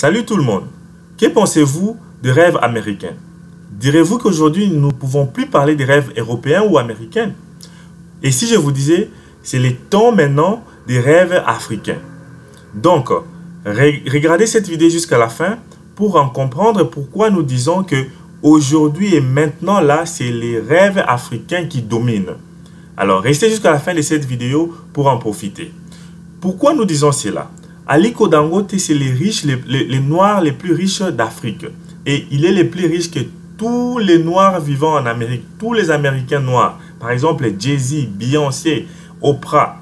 Salut tout le monde. Que pensez-vous des rêves américains? Direz-vous qu'aujourd'hui nous ne pouvons plus parler des rêves européens ou américains? Et si je vous disais, c'est le temps maintenant des rêves africains? Donc, regardez cette vidéo jusqu'à la fin pour en comprendre pourquoi nous disons que aujourd'hui et maintenant là, c'est les rêves africains qui dominent. Alors, restez jusqu'à la fin de cette vidéo pour en profiter. Pourquoi nous disons cela? Aliko Dangote, c'est les Noirs les plus riches d'Afrique. Et il est le plus riche que tous les Noirs vivant en Amérique, tous les Américains noirs. Par exemple, Jay-Z, Beyoncé, Oprah.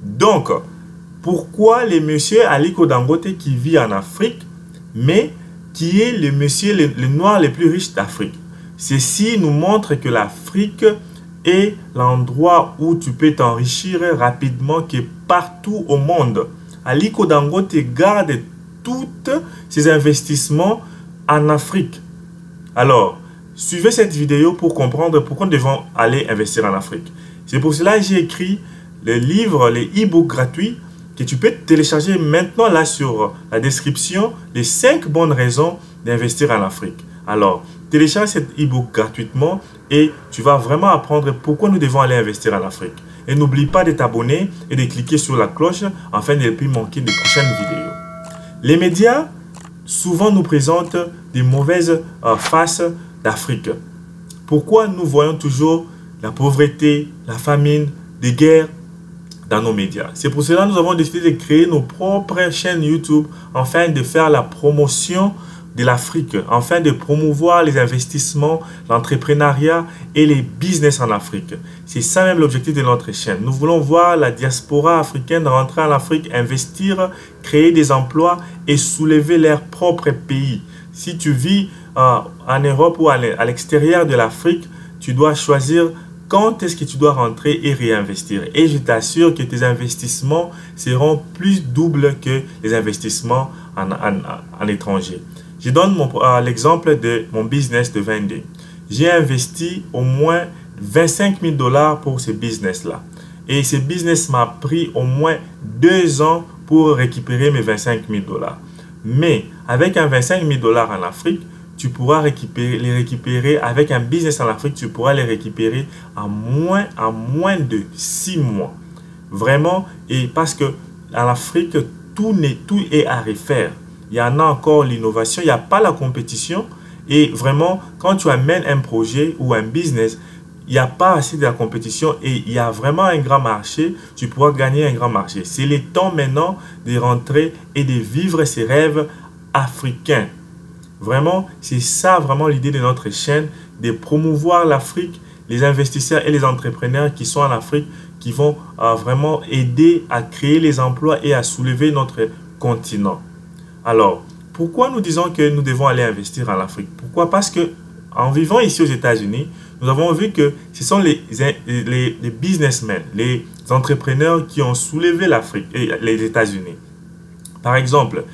Donc, pourquoi le monsieur Aliko Dangote qui vit en Afrique, mais qui est le monsieur, le Noir le plus riche d'Afrique? Ceci nous montre que l'Afrique est l'endroit où tu peux t'enrichir rapidement que partout au monde. Aliko Dangote garde tous ses investissements en Afrique. Alors, suivez cette vidéo pour comprendre pourquoi nous devons aller investir en Afrique. C'est pour cela que j'ai écrit le livre, les e-books gratuits que tu peux télécharger maintenant là sur la description, les 5 bonnes raisons d'investir en Afrique. Alors, télécharge cet e-book gratuitement et tu vas vraiment apprendre pourquoi nous devons aller investir en Afrique. Et n'oublie pas de t'abonner et de cliquer sur la cloche afin de ne plus manquer de prochaines vidéos. Les médias souvent nous présentent des mauvaises faces d'Afrique. Pourquoi nous voyons toujours la pauvreté, la famine, des guerres dans nos médias? C'est pour cela que nous avons décidé de créer nos propres chaînes YouTube afin de faire la promotion de l'Afrique, afin de promouvoir les investissements, l'entrepreneuriat et les business en Afrique. C'est ça même l'objectif de notre chaîne. Nous voulons voir la diaspora africaine rentrer en Afrique, investir, créer des emplois et soulever leur propre pays. Si tu vis en Europe ou à l'extérieur de l'Afrique, tu dois choisir quand est-ce que tu dois rentrer et réinvestir. Et je t'assure que tes investissements seront plus doubles que les investissements en étranger. Je donne l'exemple de mon business de vending. J'ai investi au moins 25 000 $ pour ce business-là. Et ce business m'a pris au moins 2 ans pour récupérer mes 25 000 $. Mais avec un 25 000 $ en Afrique, tu pourras les récupérer. Avec un business en Afrique, tu pourras les récupérer en moins de 6 mois. Vraiment, et parce que en Afrique, tout est à refaire. Il y en a encore l'innovation, il n'y a pas la compétition. Et vraiment, quand tu amènes un projet ou un business, il n'y a pas assez de la compétition et il y a vraiment un grand marché, tu pourras gagner un grand marché. C'est le temps maintenant de rentrer et de vivre ces rêves africains. Vraiment, c'est ça vraiment l'idée de notre chaîne, de promouvoir l'Afrique, les investisseurs et les entrepreneurs qui sont en Afrique, qui vont vraiment aider à créer les emplois et à soulever notre continent. Alors, pourquoi nous disons que nous devons aller investir en Afrique? Pourquoi? Parce que en vivant ici aux États-Unis, nous avons vu que ce sont les businessmen, les entrepreneurs qui ont soulevé l'Afrique et les États-Unis. Par exemple,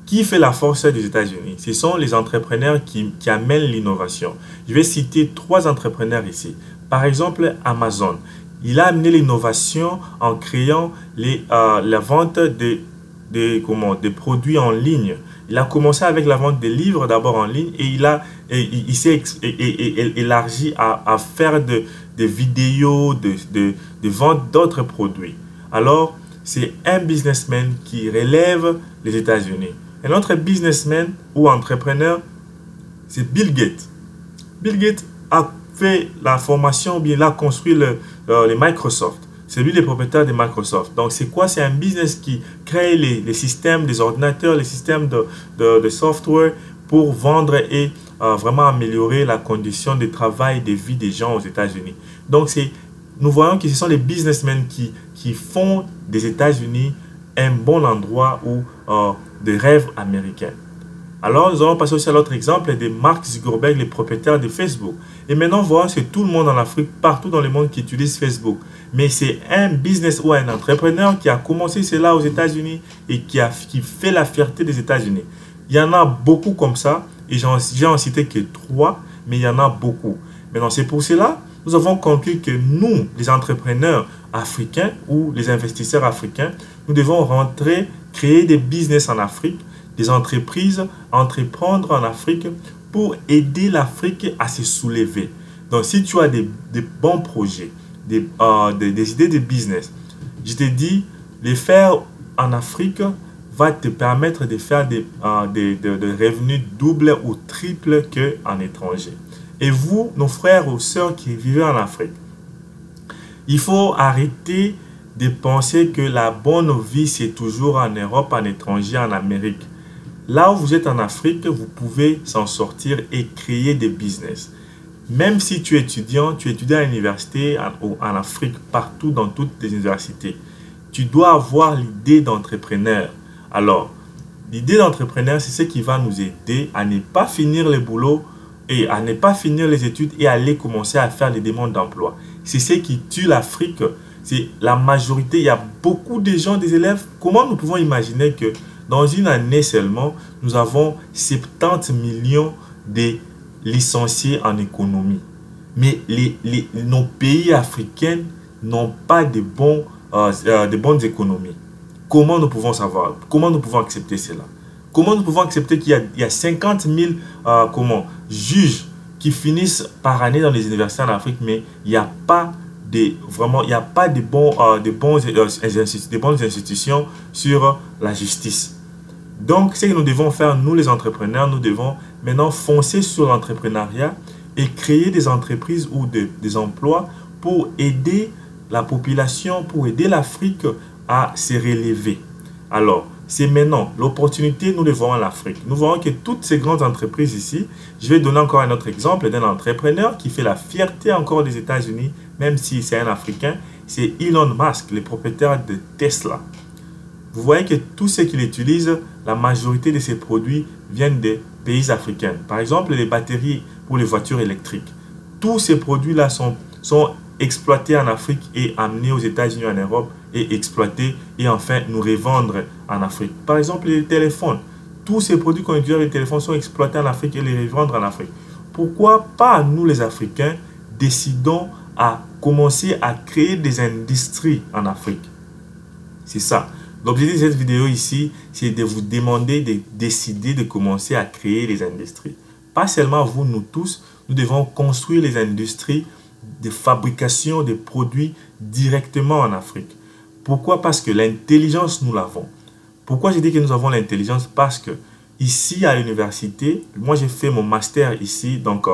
qui fait la force des États-Unis? Ce sont les entrepreneurs qui amènent l'innovation. Je vais citer 3 entrepreneurs ici. Par exemple, Amazon. Il a amené l'innovation en créant la vente de produits en ligne. Il a commencé avec la vente des livres d'abord en ligne et il s'est élargi à faire des vidéos de vente d'autres produits. Alors, c'est un businessman qui relève les États-Unis. Un autre businessman ou entrepreneur, c'est Bill Gates. Bill Gates a fait la formation, ou bien il a construit les Microsoft. C'est lui le propriétaire de Microsoft. Donc, c'est quoi? C'est un business qui crée les systèmes des ordinateurs, les systèmes de software pour vendre et vraiment améliorer la condition de travail et de vie des gens aux États-Unis. Donc, nous voyons que ce sont les businessmen qui font des États-Unis un bon endroit où de rêve américain. Alors, nous allons passer aussi à l'autre exemple de Mark Zuckerberg, le propriétaire de Facebook. Et maintenant, voyons que tout le monde en Afrique, partout dans le monde qui utilise Facebook. Mais c'est un business ou un entrepreneur qui a commencé cela aux États-Unis et qui fait la fierté des États-Unis. Il y en a beaucoup comme ça et j'ai en cité que 3, mais il y en a beaucoup. Maintenant, c'est pour cela nous avons conclu que nous, les entrepreneurs africains ou les investisseurs africains, nous devons rentrer, créer des business en Afrique. des entreprises à entreprendre en Afrique pour aider l'Afrique à se soulever. Donc, si tu as des bons projets, des idées de business, je te dis, les faire en Afrique va te permettre de faire des revenus doubles ou triples qu'en étranger. Et vous, nos frères ou sœurs qui vivent en Afrique, il faut arrêter de penser que la bonne vie, c'est toujours en Europe, en étranger, en Amérique. Là où vous êtes en Afrique, vous pouvez s'en sortir et créer des business. Même si tu étudies à l'université en Afrique, partout dans toutes les universités, tu dois avoir l'idée d'entrepreneur. Alors, l'idée d'entrepreneur, c'est ce qui va nous aider à ne pas finir le boulot et à ne pas finir les études et aller commencer à faire des demandes d'emploi. C'est ce qui tue l'Afrique. C'est la majorité. Il y a beaucoup de gens, des élèves. Comment nous pouvons imaginer que dans une année seulement, nous avons 70 millions de licenciés en économie. Mais nos pays africains n'ont pas de bonnes économies. Comment nous pouvons savoir? Comment nous pouvons accepter cela? Comment nous pouvons accepter qu'il y a 50 000 juges qui finissent par année dans les universités en Afrique, mais il n'y a pas de bonnes institutions sur la justice. Donc, ce que nous devons faire, nous les entrepreneurs, nous devons maintenant foncer sur l'entrepreneuriat et créer des entreprises ou des emplois pour aider la population, pour aider l'Afrique à se relever. Alors, c'est maintenant l'opportunité, nous le voyons en Afrique. Nous voyons que toutes ces grandes entreprises ici, je vais donner encore un autre exemple d'un entrepreneur qui fait la fierté encore des États-Unis, même si c'est un Africain, c'est Elon Musk, le propriétaire de Tesla. Vous voyez que tout ce qu'il utilise, la majorité de ses produits viennent des pays africains. Par exemple, les batteries pour les voitures électriques. Tous ces produits-là sont exploités en Afrique et amenés aux États-Unis, en Europe, et exploités et enfin nous revendre en Afrique. Par exemple, les téléphones. Tous ces produits qu'on utilise, les téléphones, sont exploités en Afrique et les revendre en Afrique. Pourquoi pas nous, les Africains, décidons à commencer à créer des industries en Afrique? C'est ça. L'objectif de cette vidéo ici, c'est de vous demander de décider de commencer à créer des industries. Pas seulement vous, nous tous, nous devons construire les industries de fabrication des produits directement en Afrique. Pourquoi? Parce que l'intelligence, nous l'avons. Pourquoi je dis que nous avons l'intelligence? Parce que ici à l'université, moi j'ai fait mon master ici, donc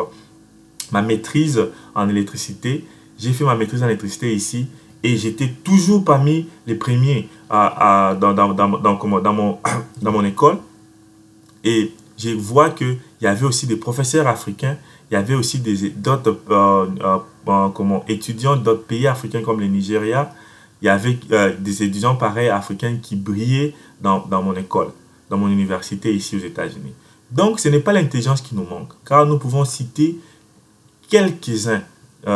ma maîtrise en électricité. J'ai fait ma maîtrise en électricité ici et j'étais toujours parmi les premiers dans mon école. Et je vois qu'il y avait aussi des professeurs africains, il y avait aussi d'autres étudiants d'autres pays africains comme le Nigeria. Il y avait des étudiants pareils africains qui brillaient dans mon école, dans mon université ici aux États-Unis. Donc, ce n'est pas l'intelligence qui nous manque, car nous pouvons citer quelques-uns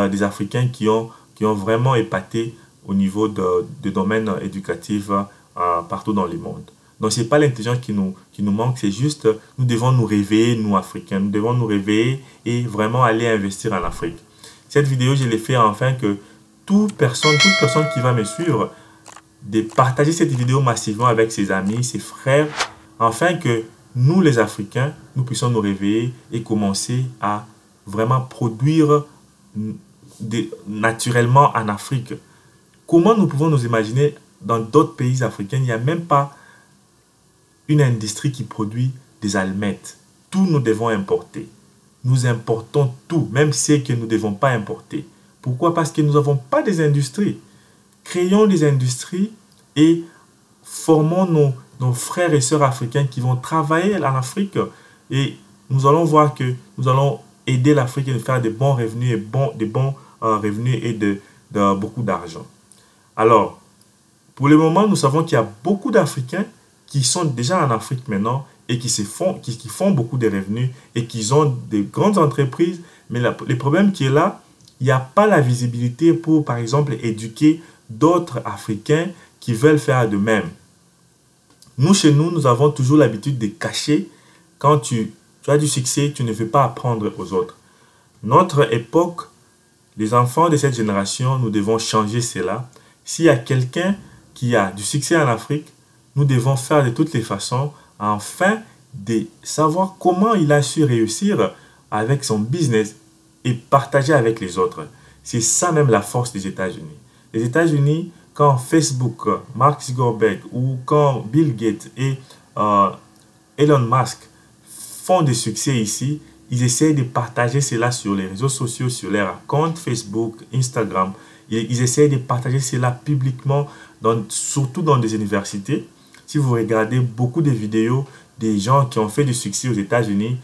des Africains qui ont vraiment épaté au niveau de domaine éducatif partout dans le monde. Donc, ce n'est pas l'intelligence qui nous manque, c'est juste, nous devons nous réveiller, nous Africains, nous devons nous réveiller et vraiment aller investir en Afrique. Cette vidéo, je l'ai fait afin que toute personne qui va me suivre, de partager cette vidéo massivement avec ses amis, ses frères, afin que nous, les Africains, nous puissions nous réveiller et commencer à vraiment produire naturellement en Afrique. Comment nous pouvons nous imaginer dans d'autres pays africains, il n'y a même pas une industrie qui produit des allumettes. Tout nous devons importer. Nous importons tout, même ce que nous ne devons pas importer. Pourquoi? Parce que nous n'avons pas des industries. Créons des industries et formons nos frères et sœurs africains qui vont travailler en Afrique. Et nous allons voir que nous allons aider l'Afrique à faire de bons revenus et de beaucoup d'argent. Alors, pour le moment, nous savons qu'il y a beaucoup d'Africains qui sont déjà en Afrique maintenant et qui font beaucoup de revenus et qui ont de grandes entreprises. Mais le problème qui est là, il n'y a pas la visibilité pour, par exemple, éduquer d'autres Africains qui veulent faire de même. Nous, chez nous, nous avons toujours l'habitude de cacher. Quand tu as du succès, tu ne veux pas apprendre aux autres. Notre époque, les enfants de cette génération, nous devons changer cela. S'il y a quelqu'un qui a du succès en Afrique, nous devons faire de toutes les façons afin de savoir comment il a su réussir avec son business et partager avec les autres. C'est ça même la force des États-Unis. Les États-Unis, quand Facebook, Mark Zuckerberg ou quand Bill Gates et Elon Musk font des succès ici, ils essayent de partager cela sur les réseaux sociaux, sur leur compte Facebook, Instagram. Ils essayent de partager cela publiquement, surtout dans des universités. Si vous regardez beaucoup de vidéos des gens qui ont fait du succès aux États-Unis,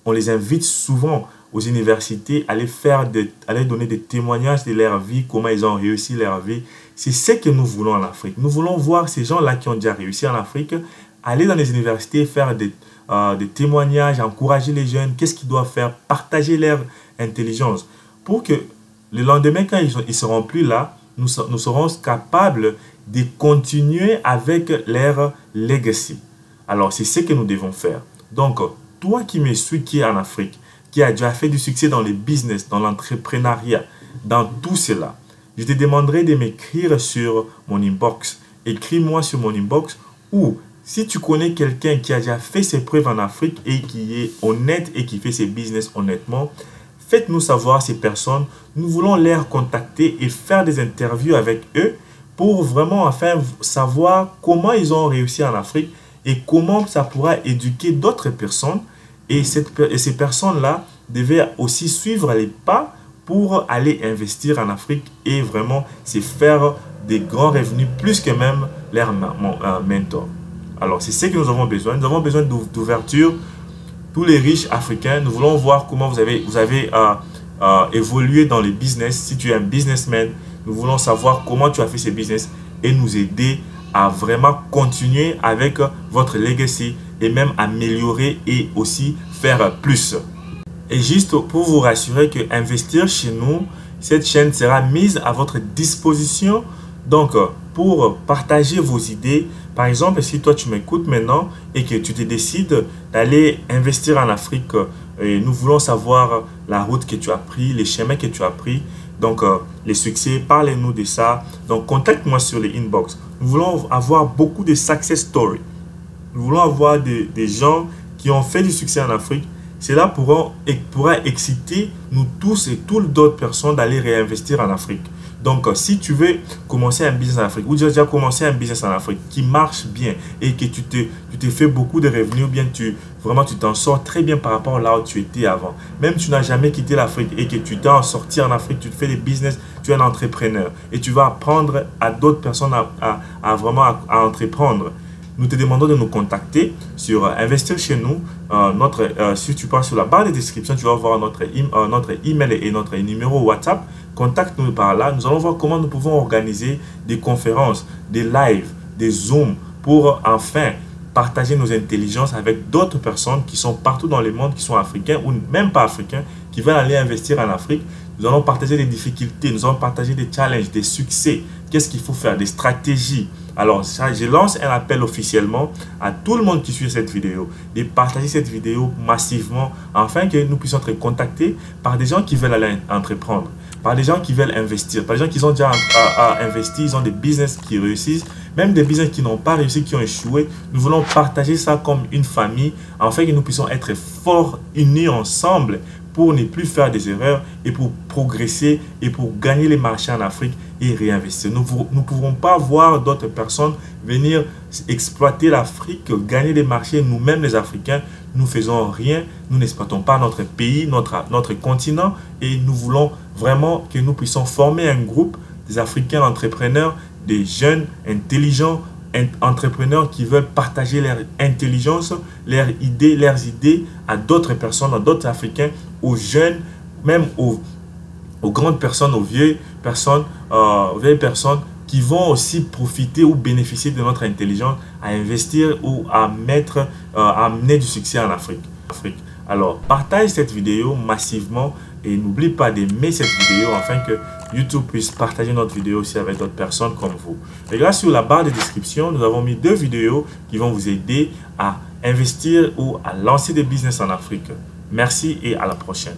on les invite souvent aux universités à aller donner des témoignages de leur vie, comment ils ont réussi leur vie. C'est ce que nous voulons en Afrique. Nous voulons voir ces gens-là qui ont déjà réussi en Afrique, aller dans les universités, faire des témoignages, encourager les jeunes, qu'est-ce qu'ils doivent faire, partager leur intelligence pour que le lendemain, quand ils seront plus là, nous serons capables de continuer avec leur legacy. Alors, c'est ce que nous devons faire. Donc, toi qui me suis, qui est en Afrique, qui a déjà fait du succès dans le business, dans l'entrepreneuriat, dans tout cela, je te demanderai de m'écrire sur mon inbox. Écris-moi sur mon inbox ou si tu connais quelqu'un qui a déjà fait ses preuves en Afrique et qui est honnête et qui fait ses business honnêtement, faites-nous savoir ces personnes. Nous voulons les contacter et faire des interviews avec eux pour vraiment enfin savoir comment ils ont réussi en Afrique et comment ça pourra éduquer d'autres personnes. Et ces personnes-là devaient aussi suivre les pas pour aller investir en Afrique et vraiment se faire des grands revenus plus que même leurs mentors. Alors, c'est ce que nous avons besoin. Nous avons besoin d'ouverture. Tous les riches africains, nous voulons voir comment vous avez évolué dans le business. Si tu es un businessman, nous voulons savoir comment tu as fait ce business et nous aider à vraiment continuer avec votre legacy et même améliorer et aussi faire plus. Et juste pour vous rassurer que investir chez nous, cette chaîne sera mise à votre disposition. Donc, pour partager vos idées, par exemple, si toi tu m'écoutes maintenant et que tu te décides d'aller investir en Afrique, et nous voulons savoir la route que tu as pris, les chemins que tu as pris, donc les succès, parlez-nous de ça. Donc, contacte-moi sur les inbox. Nous voulons avoir beaucoup de success stories. Nous voulons avoir des gens qui ont fait du succès en Afrique. Cela pourra exciter nous tous et toutes d'autres personnes d'aller réinvestir en Afrique. Donc, si tu veux commencer un business en Afrique ou tu as déjà commencé un business en Afrique qui marche bien et que tu te fais beaucoup de revenus ou bien vraiment tu t'en sors très bien par rapport à là où tu étais avant. Même tu n'as jamais quitté l'Afrique et que tu t'es sorti en Afrique, tu te fais des business, tu es un entrepreneur et tu vas apprendre à d'autres personnes à entreprendre. Nous te demandons de nous contacter sur Investir chez nous. Si tu passes sur la barre de description, tu vas voir notre email et notre numéro WhatsApp. Contacte-nous par là. Nous allons voir comment nous pouvons organiser des conférences, des lives, des Zooms pour enfin partager nos intelligences avec d'autres personnes qui sont partout dans le monde, qui sont africains ou même pas africains, qui veulent aller investir en Afrique. Nous allons partager des difficultés, nous allons partager des challenges, des succès. Qu'est-ce qu'il faut faire, des stratégies. Alors, je lance un appel officiellement à tout le monde qui suit cette vidéo de partager cette vidéo massivement afin que nous puissions être contactés par des gens qui veulent aller entreprendre, par des gens qui veulent investir, par des gens qui ont déjà investi, ils ont des business qui réussissent, même des business qui n'ont pas réussi, qui ont échoué. Nous voulons partager ça comme une famille afin que nous puissions être forts, unis ensemble pour ne plus faire des erreurs et pour progresser et pour gagner les marchés en Afrique et réinvestir. Nous ne pouvons pas voir d'autres personnes venir exploiter l'Afrique, gagner des marchés. Nous-mêmes, les Africains, nous ne faisons rien. Nous n'exploitons pas notre pays, notre continent et nous voulons vraiment que nous puissions former un groupe des Africains entrepreneurs, des jeunes intelligents, entrepreneurs qui veulent partager leur intelligence, leurs idées à d'autres personnes, à d'autres Africains, aux jeunes, même aux grandes personnes, aux vieilles personnes qui vont aussi profiter ou bénéficier de notre intelligence à investir ou à amener du succès en Afrique. Alors, partage cette vidéo massivement et n'oublie pas d'aimer cette vidéo afin que YouTube puisse partager notre vidéo aussi avec d'autres personnes comme vous. Et là, sur la barre de description, nous avons mis 2 vidéos qui vont vous aider à investir ou à lancer des business en Afrique. Merci et à la prochaine.